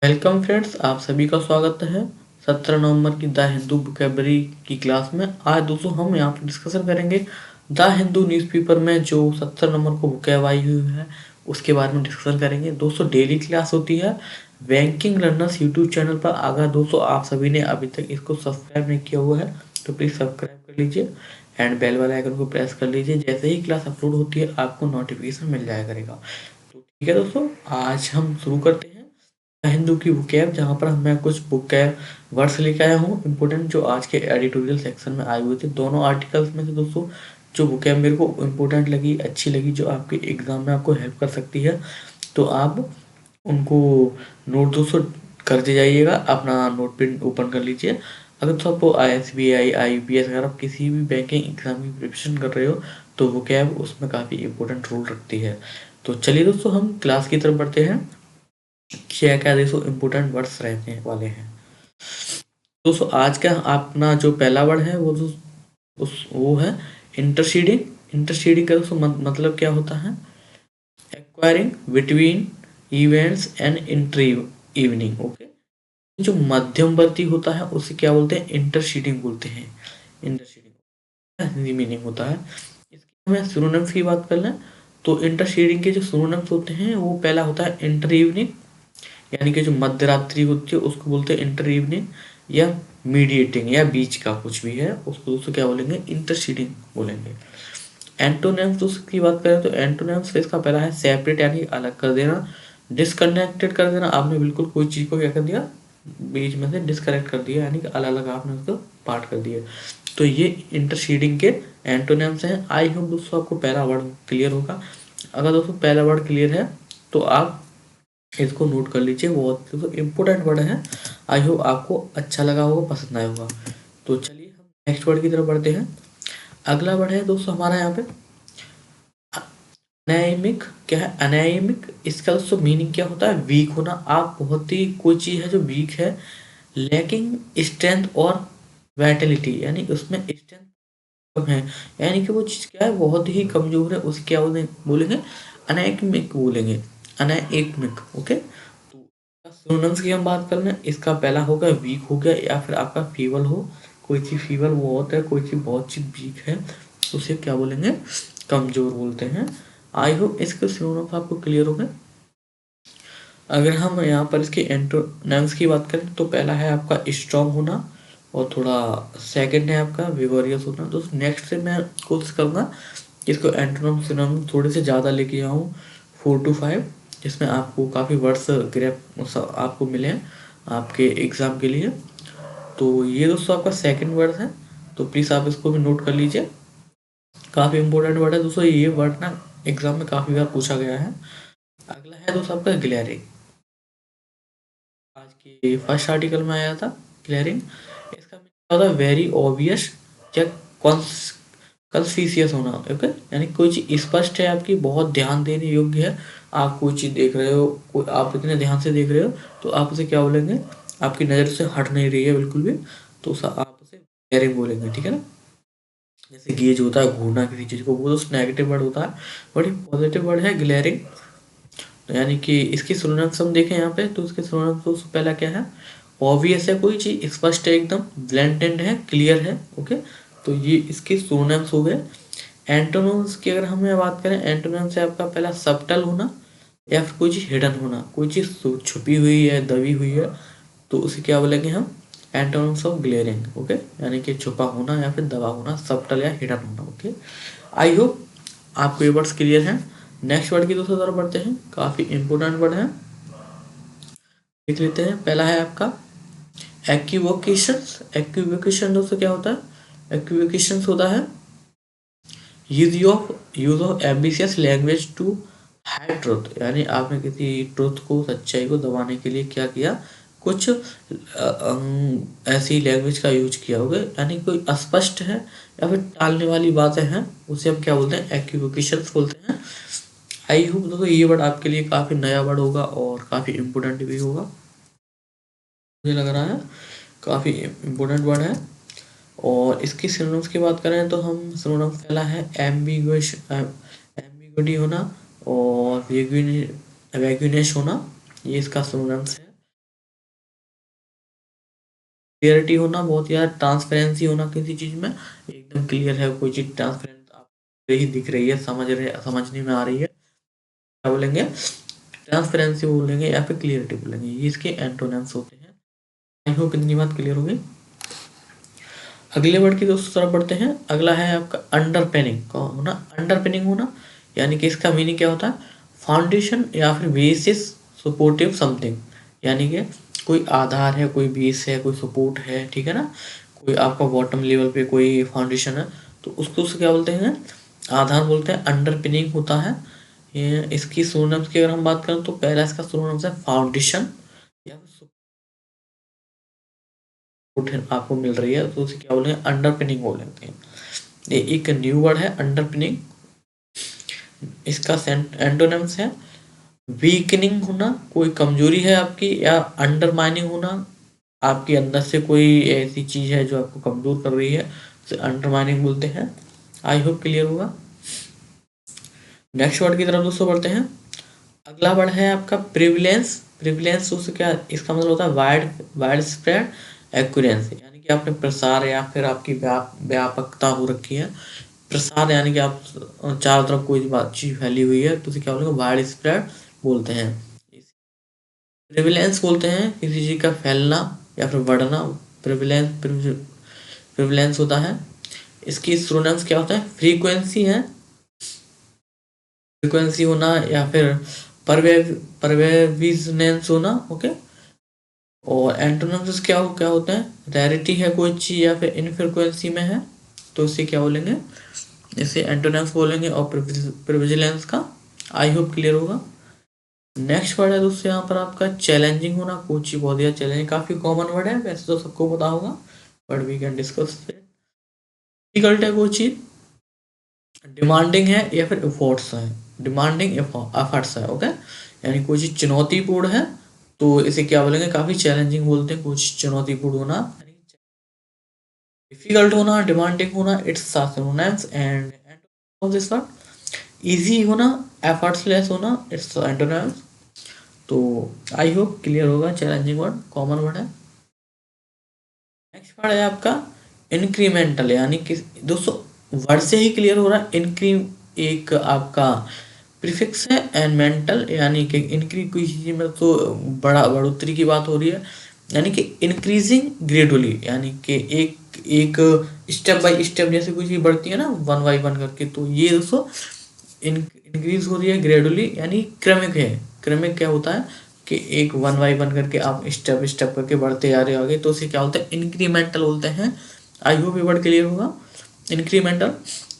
Welcome friends, आप सभी का स्वागत है 17 नवंबर की द हिंदू वोकैबुलरी की क्लास में। आज दोस्तों हम यहाँ पर डिस्कशन करेंगे द हिंदू न्यूज़पेपर में जो 17 नंबर को वोकैब आई हुई है उसके बारे में डिस्कशन करेंगे। दोस्तों डेली क्लास होती है बैंकिंग लर्नर्स यूट्यूब चैनल पर। अगर दोस्तों आप सभी ने अभी तक इसको सब्सक्राइब नहीं किया हुआ है तो प्लीज़ सब्सक्राइब कर लीजिए एंड बेल वाले आइकन को प्रेस कर लीजिए। जैसे ही क्लास अपलोड होती है आपको नोटिफिकेशन मिल जाया करेगा। तो ठीक है दोस्तों, आज हम शुरू करते हैं हिंदू की वोकैब, जहाँ पर मैं कुछ वोकैब वर्ड्स लेके आया हूँ इम्पोर्टेंट, जो आज के एडिटोरियल सेक्शन में आए हुए थे। दोनों आर्टिकल्स में से दोस्तों जो वोकैब मेरे को इम्पोर्टेंट लगी, अच्छी लगी, जो आपके एग्जाम में आपको हेल्प कर सकती है, तो आप उनको नोट दोस्तों करते जाइएगा। अपना नोट पेन ओपन कर लीजिए। अगर तो आपको ISBI IBPS अगर आप किसी भी बैंकिंग एग्जाम की प्रिपरेशन कर रहे हो तो वोकैब उसमें काफ़ी इंपॉर्टेंट रोल रखती है। तो चलिए दोस्तों हम क्लास की तरफ बढ़ते हैं। क्या क्या दोस्तों इम्पोर्टेंट वर्ड्स रहने वाले हैं। दोस्तों आज का अपना जो पहला वर्ड है वो है इंटरसीडिंग। इंटरसीडिंग का दोस्तों मतलब क्या होता है? Acquiring between events and inter evening. Okay, जो मध्यमवर्ती होता है उसे क्या बोलते हैं? इंटरसीडिंग बोलते हैं। इंटरसीडिंग हिंदी मीनिंग होता है। इसकी हमें सिनोनिम्स की बात कर लें तो इंटरसीडिंग के जो सिनोनिम्स होते हैं वो पहला होता है इंटर इवनिंग, यानी कि जो मध्य रात्रि होती है उसको बोलते हैं इंटर इवनिंग, या मीडिएटिंग या बीच का कुछ भी है उसको दोस्तों क्या बोलेंगे? इंटरसीडिंग बोलेंगे। एंटोनिम्स दोस्तों की बात करें तो एंटोनिम्स इसका पहला है सेपरेट, यानी अलग कर देना। डिसकनेक्टेड कर देना, आपने बिल्कुल कोई चीज़ को क्या कर दिया? बीच में से डिसकनेक्ट कर दिया, यानी कि अलग अलग आपने उसको पार्ट कर दिया। तो ये इंटरसीडिंग के एंटोनिम्स हैं। आई होप दोस्तों आपको पहला वर्ड क्लियर होगा। अगर दोस्तों पहला वर्ड क्लियर है तो आप इसको नोट कर लीजिए, बहुत तो इम्पोर्टेंट वर्ड है। आई होप आपको अच्छा लगा होगा, पसंद आया होगा। तो चलिए हम नेक्स्ट वर्ड की तरफ बढ़ते हैं। अगला वर्ड है दोस्तों हमारा यहाँ पे अनायमिक। क्या है अनायमिक? इसका दोस्तों मीनिंग क्या होता है? वीक होना। आप बहुत ही कोई चीज़ है जो वीक है, लैकिंग स्ट्रेंथ और वाइटलिटी, यानी उसमें स्ट्रेंथ कम है, यानी कि वो चीज़ क्या है? बहुत ही कमजोर है, उसे क्या बोलेंगे? अनायमिक बोलेंगे। अनायमिक। ओके, तो सिनोनिम्स की हम बात कर लें, इसका पहला होगा वीक हो गया, या फिर आपका फीवल हो। कोई चीज़ फीवल बहुत है, कोई चीज़ बहुत चीज़ वीक है, तो उसे क्या बोलेंगे? कमजोर बोलते हैं। आई होप इसके सिनोनिम्स आपको क्लियर हो गए। अगर हम यहाँ पर इसके एंटोनिम्स की बात करें तो पहला है आपका स्ट्रॉन्ग होना, और थोड़ा सेकंड है आपका विगोरियस होना। तो नेक्स्ट से मैं कोशिश करूँगा कि इसको एंटोनिम सिनोनिम थोड़े से ज़्यादा लेके आऊँ, 4 to 5, जिसमें आपको काफ़ी वर्ड्स ग्रेप आपको मिले हैं आपके एग्ज़ाम के लिए। तो ये दोस्तों आपका सेकंड वर्ड है, तो प्लीज़ आप इसको भी नोट कर लीजिए। काफ़ी इंपॉर्टेंट वर्ड है दोस्तों, ये वर्ड ना एग्ज़ाम में काफ़ी बार पूछा गया है। अगला है दोस्तों आपका ग्लेयरिंग। आज के फर्स्ट आर्टिकल में आया था ग्लेयरिंग। इसका मीनिंग होता है वेरी ऑब्वियस या कंस्पिशियस होना। ओके, यानी कोई चीज़ स्पष्ट है आपकी, बहुत ध्यान देने योग्य है। आप कोई चीज़ देख रहे हो, कोई आप इतने ध्यान से देख रहे हो तो आप उसे क्या बोलेंगे? आपकी नज़र से हट नहीं रही है बिल्कुल भी, तो आप उसे ग्लेयरिंग बोलेंगे। ठीक है ना? जैसे गेज होता है घूरना किसी चीज़ को, वो तो नेगेटिव वर्ड होता है, बट ये पॉजिटिव वर्ड है ग्लेयरिंग। यानी कि इसकी सिनोनिम्स हम देखें यहाँ पे तो इसके सिनोनिम्स तो पहला क्या है? ऑब्वियस है, कोई चीज़ स्पष्ट है, एकदम ब्लेंटेंट है, क्लियर है। ओके, तो ये इसके सिनोनिम्स हो गए। एंटोनिम्स की अगर हमें बात करें, एंटोनिम्स से आपका पहला सबटल होना, या फिर कोई चीज़ हिडन होना, कोई चीज़ छुपी हुई है, दबी हुई है, तो उसे क्या बोलेंगे हम? Antonyms of glaring. ओके, यानी कि छुपा होना या फिर दबा होना, सबटल या हिडन होना। ओके, आई होप आपको ये वर्ड्स क्लियर हैं। नेक्स्ट वर्ड की दोस्तों तरफ बढ़ते हैं, काफ़ी इंपॉर्टेंट वर्ड है, देख लेते हैं। पहला है आपका एक्विवोकेशंस। एक्विवोकेशन दोस्तों क्या होता है? एक्विवोकेशंस होता है use of ambitious language to hide truth, यानी आपने किसी ट्रुथ को, सच्चाई को दबाने के लिए क्या किया? कुछ ऐसी लैंग्वेज का यूज किया होगा, यानी कोई अस्पष्ट है या फिर टालने वाली बातें हैं, उसे हम क्या बोलते हैं? एक्विवोकेशंस बोलते हैं। आई होप दोस्तों ये वर्ड आपके लिए काफ़ी नया वर्ड होगा और काफ़ी इम्पोर्टेंट भी होगा, मुझे लग रहा है काफ़ी इम्पोर्टेंट वर्ड है। और इसकी सिनोनिम्स की बात करें तो हम सिनोनिम्स पहला है एम्बिगुइटी होना और वेगुनेस होना, ये इसका सिनोनिम्स है। क्लियरिटी होना, बहुत यार ट्रांसपेरेंसी होना किसी चीज में, एकदम क्लियर है कोई चीज, ट्रांसपेरेंट आपको ही दिख रही है, समझने में आ रही है, क्या बोलेंगे, ट्रांसपेरेंसी बोलेंगे या फिर क्लियरिटी बोलेंगे। ये इसके एंटोनिम्स होते हैं। आई होप इतनी बात क्लियर होगी। अगले वर्ड की दोस्तों तरफ बढ़ते हैं। अगला है आपका अंडरपिनिंग का होना। अंडरपिनिंग होना यानी कि इसका मीनिंग क्या होता है, फाउंडेशन या फिर बेसिस सपोर्टिव समथिंग, यानी कि कोई आधार है, कोई बेस है, कोई सपोर्ट है, ठीक है ना, कोई आपका बॉटम लेवल पे कोई फाउंडेशन है, तो उसको उससे क्या बोलते हैं, आधार बोलते हैं, अंडरपिनिंग होता है। ये इसकी सिनोनिम्स की अगर हम बात करें तो पहला इसका सिनोनिम्स है फाउंडेशन या फिर सपोर्ट आपको मिल रही है तो उसे क्या बोलेंगे, अंडरपिनिंग बोलते हैं। ये एक न्यू वर्ड है अंडरपिनिंग। इसका एंटोनिम्स है वीकनिंग होना, कोई कमजोरी है आपकी, या अंडरमाइनिंग होना, आपके अंदर से कोई ऐसी चीज है जो आपको कमजोर कर रही है, उसे अंडरमाइनिंग बोलते हैं। आई होप क्लियर होगा। नेक्स्ट वर्ड की तरफ दोस्तों बढ़ते हैं। अगला वर्ड है आपका प्रिविलेंस। प्रिविलेंस उससे क्या, इसका मतलब होता है वाइड वाइड स्प्रेड एक्यूरेंसी, यानी कि आपने प्रसार या फिर आपकी व्यापकता हो रखी है। प्रसार यानी कि आप चारों तरफ कोई बात चीज फैली हुई है तो उसे क्या बोलेंगे, वाइड स्प्रेड बोलते हैं। प्रिविलेंस बोलते हैं किसी चीज का फैलना या फिर बढ़ना, प्रिविलेंस प्रिविलेंस होता है। इसकी सिनोनिम्स क्या होता है, फ्रीक्वेंसी है, फ्रीक्वेंसी होना या फिर परवेविनेंस होना, ओके। और एंटोनिम्स क्या होते हैं, रैरिटी है कोई चीज या फिर इनफ्रीक्वेंसी में है तो इसे क्या बोलेंगे, इसे एंटोनिम्स बोलेंगे। और प्रिविजिलेंस का आई होप क्लियर होगा। नेक्स्ट वर्ड है दोस्तों यहाँ पर आपका चैलेंजिंग होना, कोई चीज बहुत ज़्यादा चैलेंजिंग, काफी कॉमन वर्ड है वैसे तो सबको पता होगा, but we can discuss. Difficult है कोई चीज, डिमांडिंग है या फिर एफर्ट्स है, डिमांडिंग एफर्ट्स है, ओके, यानी कोई चीज चुनौतीपूर्ण है तो इसे क्या बोलेंगे, काफी चैलेंजिंग बोलते हैं कुछ चुनौतीपूर्ण होना। डिफिकल्ट होना, डिमांडिंग होना, it's synonyms end of this word. Easy होना, एफर्ट्सलेस होना, इट्स एंटोनिम्स। तो आई होप क्लियर होगा, चैलेंजिंग वर्ड कॉमन वर्ड है। नेक्स्ट वर्ड है आपका इंक्रीमेंटल, यानी कि दोस्तों वर्ड से ही क्लियर हो रहा है, इंक्री एक आपका प्रीफिक्स है, एंड मेंटल यानी कि इंक्री कोई चीज में तो बढ़ोतरी की बात हो रही है, यानी कि इंक्रीजिंग ग्रेजुअली, यानी कि एक एक स्टेप बाय स्टेप जैसे कोई चीज बढ़ती है ना वन बाय वन करके, तो ये दोस्तों इंक्रीज हो रही है ग्रेजुअली, यानी क्रमिक है। क्रमिक क्या होता है कि एक वन बाय वन करके आप स्टेप स्टेप करके बढ़ते जा रहे हो आगे, तो उसे क्या बोलते हैं, इंक्रीमेंटल बोलते हैं। आई होप ये वर्ड क्लियर होगा, इंक्रीमेंटल।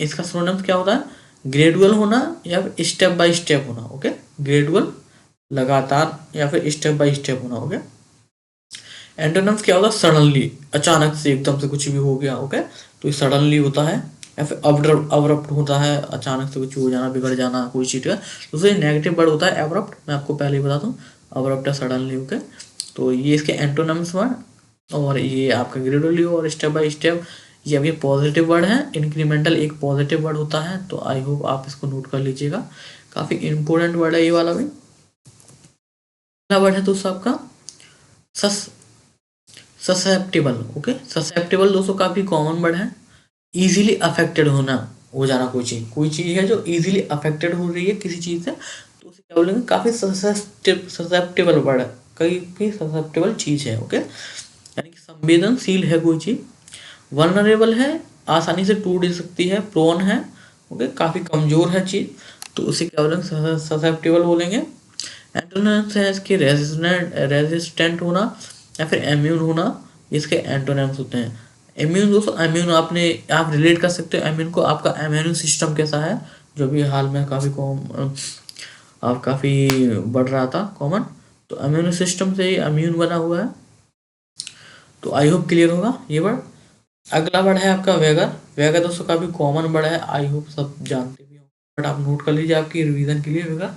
इसका सिनोनिम्स क्या होता है, ग्रेजुअल होना या फिर स्टेप बाय स्टेप होना, ओके, ग्रेजुअल लगातार या फिर स्टेप बाय स्टेप होना, ओके। एंटोनिम्स क्या होता है, सडनली, अचानक से एकदम से कुछ भी हो गया, ओके, तो ये सडनली होता है, या फिर अब्रप्ट होता है, अचानक से कुछ हो जाना, बिगड़ जाना कोई चीज का, तो उसे नेगेटिव वर्ड होता है एब्रप्ट, मैं आपको पहले ही बता दूं, अब्रप्ट है सडनली, ओके। तो ये इसके एंटोनिम्स वर्ड, और ये आपका ग्रेजुअली और स्टेप बाय स्टेप, ये अभी पॉजिटिव वर्ड है। इंक्रीमेंटल एक पॉजिटिव वर्ड होता है, तो आई होप आप इसको नोट कर लीजिएगा, काफी इंपॉर्टेंट वर्ड है ये वाला भी। अगला वर्ड है दोस्तों आपका ससेप्टेबल, ओके। ससेप्टेबल दोस्तों काफी कॉमन वर्ड है, इजीली अफेक्टेड होना, हो जाना, कोई चीज है जो इजीली अफेक्टेड हो रही है किसी चीज से तो उसे क्या बोलेंगे, काफी ससेप्टेबल वर्ड है, कई ससेप्टेबल चीज है, ओके, यानी कि संवेदनशील है कोई चीज। वल्नरेबल है, आसानी से टूट सकती है, प्रोन है, ओके, काफी कमजोर है चीज, तो उसे क्या बोलेंगे, ससेप्टेबल बोलेंगे। एंटोनिम्स है इसके रेजिस्टेंट होना या फिर इम्यून होना, इसके एंटोनिम्स होते हैं। इम्यून दोस्तों, इम्यून आपने आप रिलेट कर सकते हो इम्यून को, आपका इम्यून सिस्टम कैसा है, जो भी हाल में काफ़ी आप काफ़ी बढ़ रहा था कॉमन, तो इम्यून सिस्टम से ही इम्यून बना हुआ है। तो आई होप क्लियर होगा ये वर्ड। अगला वर्ड है आपका वेगर। वेगर दोस्तों काफ़ी कॉमन वर्ड है, आई होप सब जानते भी हो, बट आप नोट कर लीजिए आपकी रिवीजन के लिए। वेगर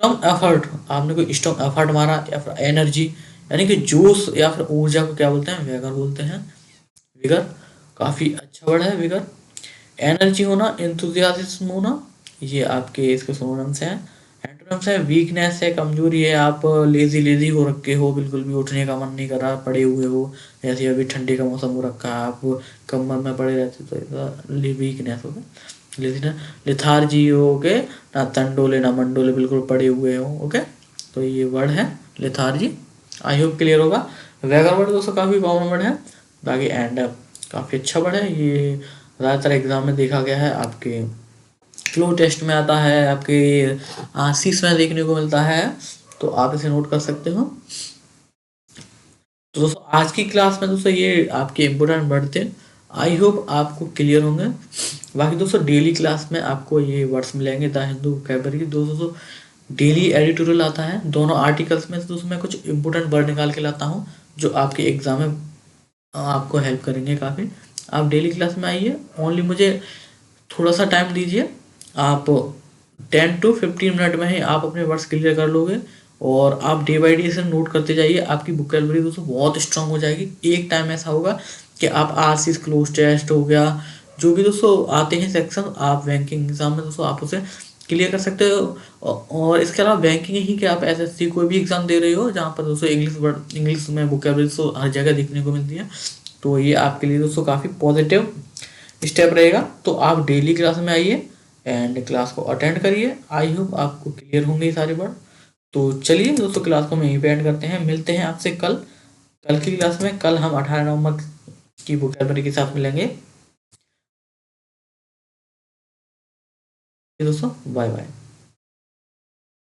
स्ट्रॉन्ग एफर्ट, आपने कोई स्ट्रॉन्ग एफर्ट मारा या फिर एनर्जी, यानी कि जोश या फिर ऊर्जा को क्या बोलते हैं, वेगर बोलते हैं। विगर काफी अच्छा वर्ड है विगर। एनर्जी होना, एंथुजियाज्म होना, ये आपके इसके सिनोनिम्स हैं। एंटोनिम्स है वीकनेस है, कमजोरी है, आप लेजी लेजी हो रखे हो, बिल्कुल भी उठने का मन नहीं कर रहा, पड़े हुए हो, जैसे अभी ठंडी का मौसम हो रखा है, आप कम्बल में पड़े रहते तो वीकनेस हो गया, लेजीनेस। लिथार्जी हो गए, ना तंडोले ना मंडोले, बिल्कुल पड़े हुए हो। ओके, तो ये वर्ड है लेथार्जी। आई होप क्लियर होगा। वैगर वर्ड दोस्तों काफ़ी कॉमन वर्ड है। बाकी एंड अप काफ़ी अच्छा वर्ड है, ये ज़्यादातर एग्जाम में देखा गया है, आपके फ्लो टेस्ट में आता है, आपके आरसीस में देखने को मिलता है, तो आप इसे नोट कर सकते हो। तो दोस्तों आज की क्लास में दोस्तों ये आपके इम्पोर्टेंट वर्ड थे, आई होप आपको क्लियर होंगे। बाकी दोस्तों डेली क्लास में आपको ये वर्ड्स मिलेंगे द हिंदू वोकैबुलरी। दोस्तों डेली एडिटोरियल आता है, दोनों आर्टिकल्स में से दोस्तों मैं कुछ इंपॉर्टेंट वर्ड निकाल के लाता हूँ जो आपके एग्जाम में आपको हेल्प करेंगे काफ़ी। आप डेली क्लास में आइए, ओनली मुझे थोड़ा सा टाइम दीजिए, आप 10 to 15 मिनट में ही आप अपने वर्ड्स क्लियर कर लोगे, और आप डे बाई डे इसे नोट करते जाइए, आपकी वोकैबुलरी दोस्तों बहुत स्ट्रांग हो जाएगी। एक टाइम ऐसा होगा कि आप आरसीएस क्लोज टेस्ट हो गया, जो भी दोस्तों आते हैं सेक्शन, आप बैंकिंग एग्जाम में दोस्तों आप उसे क्लियर कर सकते हो। और इसके अलावा बैंकिंग ही कि आप एसएससी कोई भी एग्जाम दे रहे हो जहाँ पर दोस्तों इंग्लिश में वोकैबुलरी तो हर जगह देखने को मिलती है, तो ये आपके लिए दोस्तों काफ़ी पॉजिटिव स्टेप रहेगा। तो आप डेली क्लास में आइए एंड क्लास को अटेंड करिए, आई होप आपको क्लियर होंगे ये सारे वर्ड। तो चलिए दोस्तों क्लास को हम यहीं पे एंड करते हैं, मिलते हैं आपसे कल कल की क्लास में। कल हम 18 नवंबर की वोकैबुलरी के साथ मिलेंगे। दोस्तों बाय बाय।